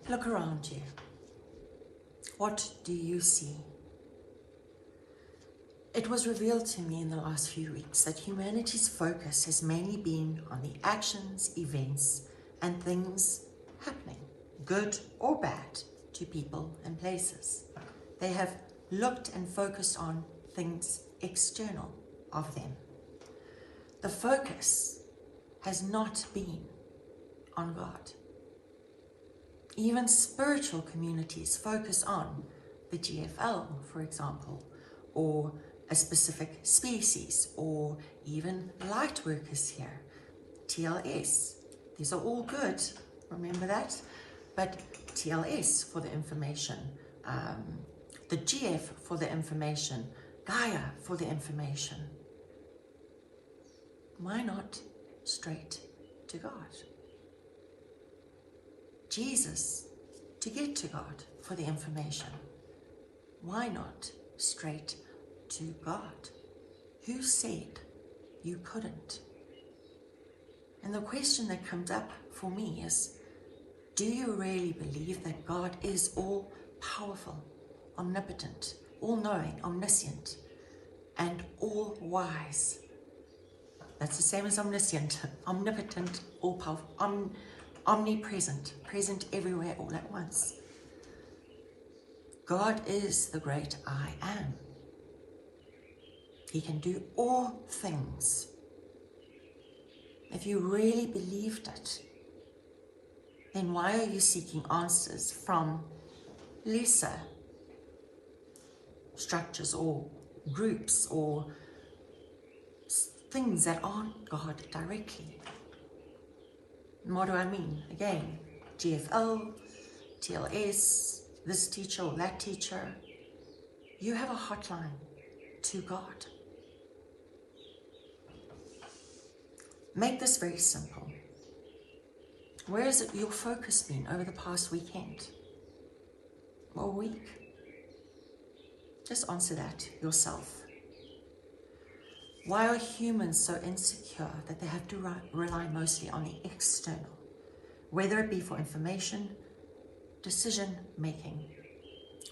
Look around you. What do you see? It was revealed to me in the last few weeks that humanity's focus has mainly been on the actions, events, and things happening, good or bad, to people and places. They have looked and focused on things external of them. The focus has not been on God. Even spiritual communities focus on the GFL, for example, or a specific species, or even light workers here, TLS. These are all good, remember that? But TLS for the information, the GF for the information, Gaia for the information. Why not straight to God? Jesus to get to God for the information. Why not straight to God? Who said you couldn't? And the question that comes up for me is, do you really believe that God is all powerful, omnipotent, all-knowing, omniscient, and all-wise? That's the same as omniscient, omnipotent, all-powerful, omnipresent, present everywhere all at once. God is the great I am. He can do all things. If you really believed it, then why are you seeking answers from lesser structures or groups or things that aren't God directly? And what do I mean? Again, GFL, TLS, this teacher or that teacher. You have a hotline to God. Make this very simple. Where has your focus been over the past weekend or week? Just answer that yourself. Why are humans so insecure that they have to rely mostly on the external, whether it be for information, decision making,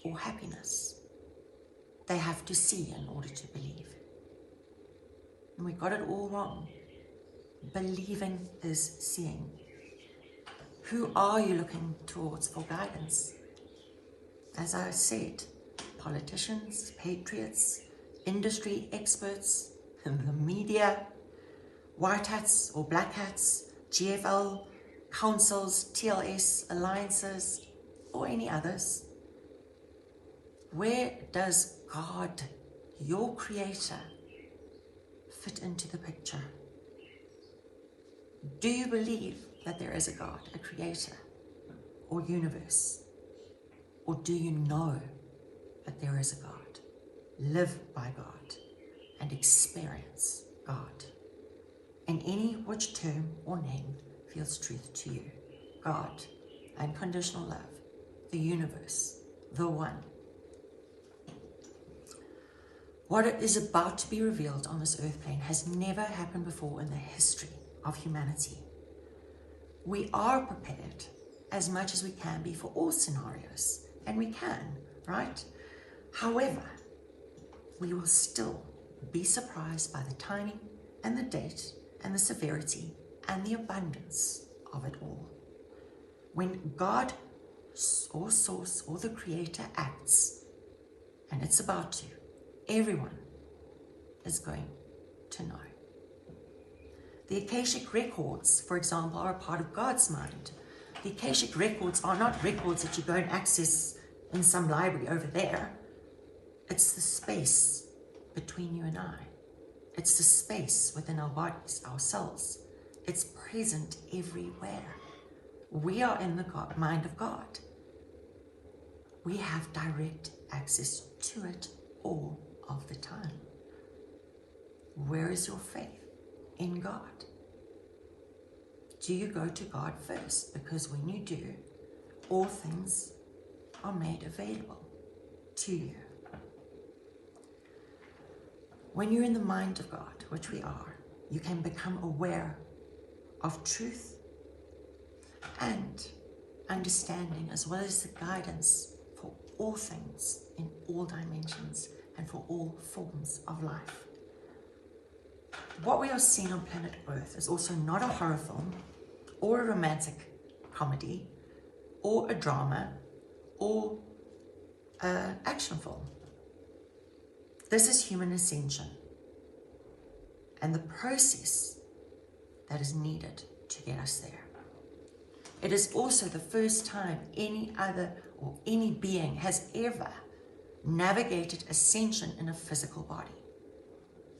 or happiness? They have to see in order to believe. And we got it all wrong. Believing is seeing. Who are you looking towards for guidance? As I said, politicians, patriots, industry experts, the media, white hats or black hats, GFL, councils, TLS, alliances, or any others. Where does God, your creator, fit into the picture? Do you believe that there is a God, a creator, or universe? Or do you know that there is a God? Live by God and experience God in any which term or name feels truth to you. God, unconditional love, the universe, the one. What is about to be revealed on this earth plane has never happened before in the history of humanity. We are prepared as much as we can be for all scenarios, and we can, right? However, we will still be surprised by the timing and the date and the severity and the abundance of it all. When God or Source or the Creator acts, and it's about to, everyone is going to know. The Akashic records, for example, are a part of God's mind. The Akashic records are not records that you go and access in some library over there. It's the space between you and I. It's the space within our bodies, our cells. It's present everywhere. We are in the mind of God. We have direct access to it all of the time. Where is your faith in God? Do you go to God first? Because when you do, all things are made available to you. When you're in the mind of God, which we are, you can become aware of truth and understanding as well as the guidance for all things in all dimensions and for all forms of life. What we are seeing on planet Earth is also not a horror film or a romantic comedy or a drama or an action film. This is human ascension and the process that is needed to get us there. It is also the first time any other or any being has ever navigated ascension in a physical body.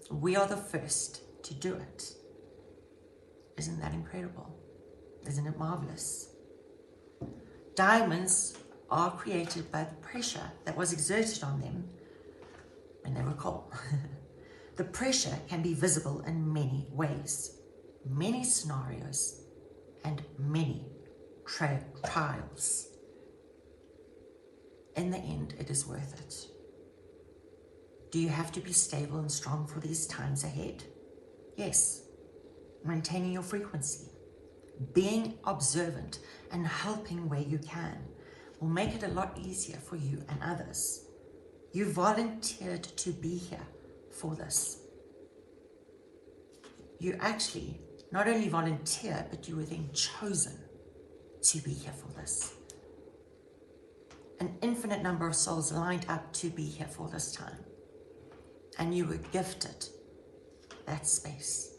We are the first to do it. Isn't that incredible? Isn't it marvelous? Diamonds are created by the pressure that was exerted on them when they were coal. The pressure can be visible in many ways, many scenarios, and many trials. In the end, it is worth it. Do you have to be stable and strong for these times ahead? Yes. Maintaining your frequency, being observant and helping where you can will make it a lot easier for you and others. You volunteered to be here for this. You actually not only volunteered, but you were then chosen to be here for this. An infinite number of souls lined up to be here for this time. And you were gifted that space.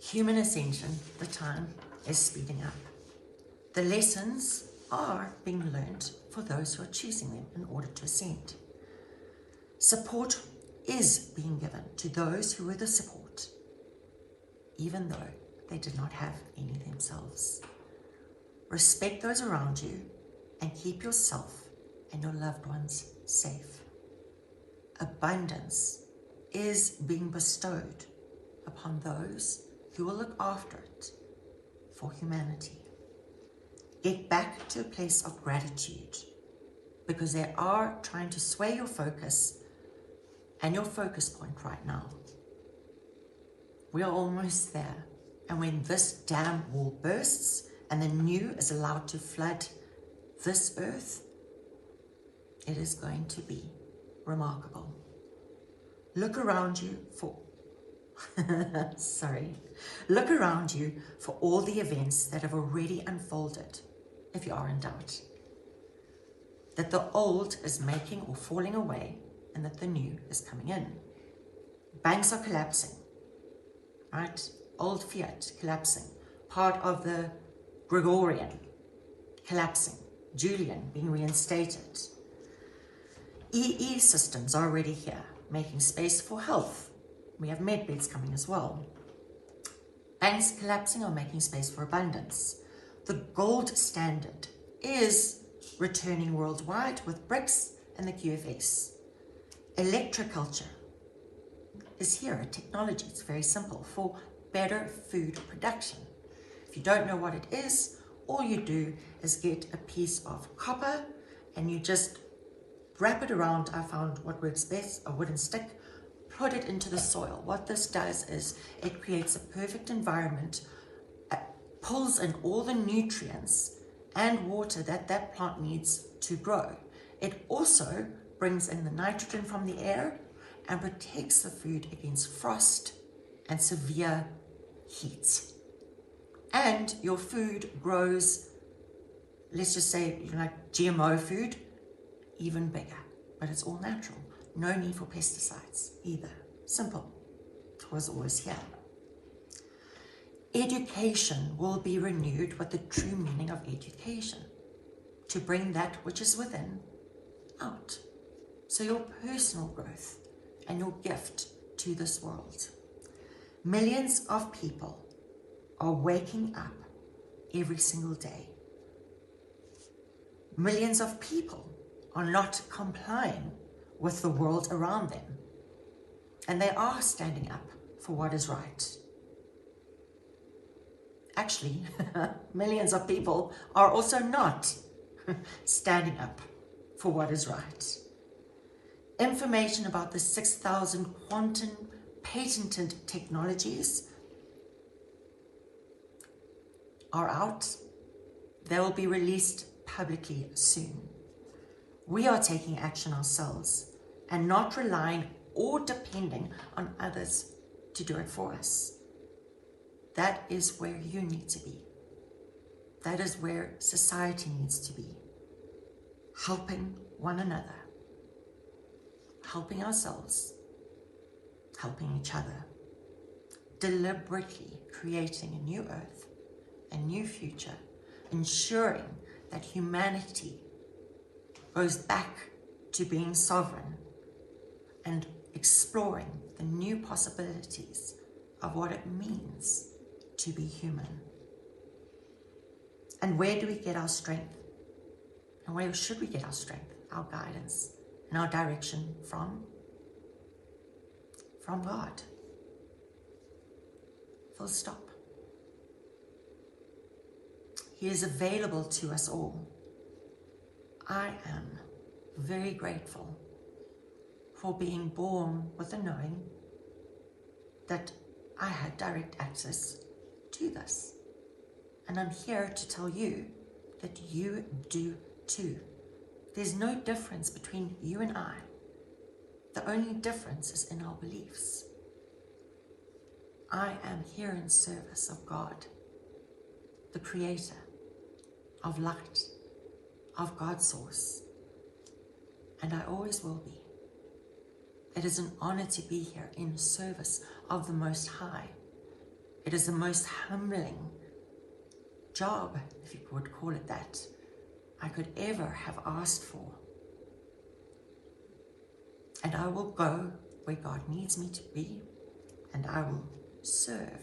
Human ascension, the time is speeding up. The lessons are being learned for those who are choosing them in order to ascend. Support is being given to those who were the support, even though they did not have any themselves. Respect those around you and keep yourself and your loved ones safe. Abundance is being bestowed upon those who will look after it for humanity. Get back to a place of gratitude because they are trying to sway your focus and your focus point right now. We are almost there. And when this dam wall bursts and the new is allowed to flood this earth, it is going to be remarkable. Look around you for Look around you for all the events that have already unfolded, if you are in doubt. That the old is making or falling away and that the new is coming in. Banks are collapsing, right? Old fiat collapsing. Part of the Gregorian collapsing. Julian being reinstated. EE systems are already here, making space for health. We have med beds coming as well. Banks collapsing are making space for abundance. The gold standard is returning worldwide with BRICS and the QFS. Electroculture is here, a technology. It's very simple for better food production. If you don't know what it is, all you do is get a piece of copper and you just wrap it around. I found what works best, a wooden stick, put it into the soil. What this does is it creates a perfect environment, pulls in all the nutrients and water that that plant needs to grow. It also brings in the nitrogen from the air and protects the food against frost and severe heat. And your food grows, let's just say, like GMO food, even bigger. But it's all natural. No need for pesticides either. Simple. It was always here. Education will be renewed with the true meaning of education, to bring that which is within out. So your personal growth and your gift to this world. Millions of people are waking up every single day. Millions of people are not complying with the world around them. And they are standing up for what is right. Actually, millions of people are also not standing up for what is right. Information about the 6,000 quantum patented technologies are out. They will be released publicly soon. We are taking action ourselves and not relying or depending on others to do it for us. That is where you need to be. That is where society needs to be. Helping one another, helping ourselves, helping each other, deliberately creating a new earth, a new future, ensuring that humanity goes back to being sovereign and exploring the new possibilities of what it means to be human. And where do we get our strength? And where should we get our strength, our guidance, and our direction from? From God. Full stop. He is available to us all. I am very grateful for being born with the knowing that I had direct access to this. And I'm here to tell you that you do too. There's no difference between you and I. The only difference is in our beliefs. I am here in service of God, the Creator, of light, of God's source, and I always will be. It is an honor to be here in service of the Most High. It is the most humbling job, if you would call it that, I could ever have asked for. And I will go where God needs me to be, and I will serve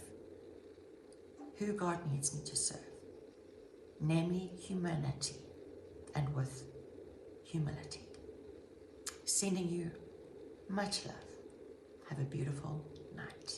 who God needs me to serve, namely humanity, and with humility. Sending you much love. Have a beautiful night.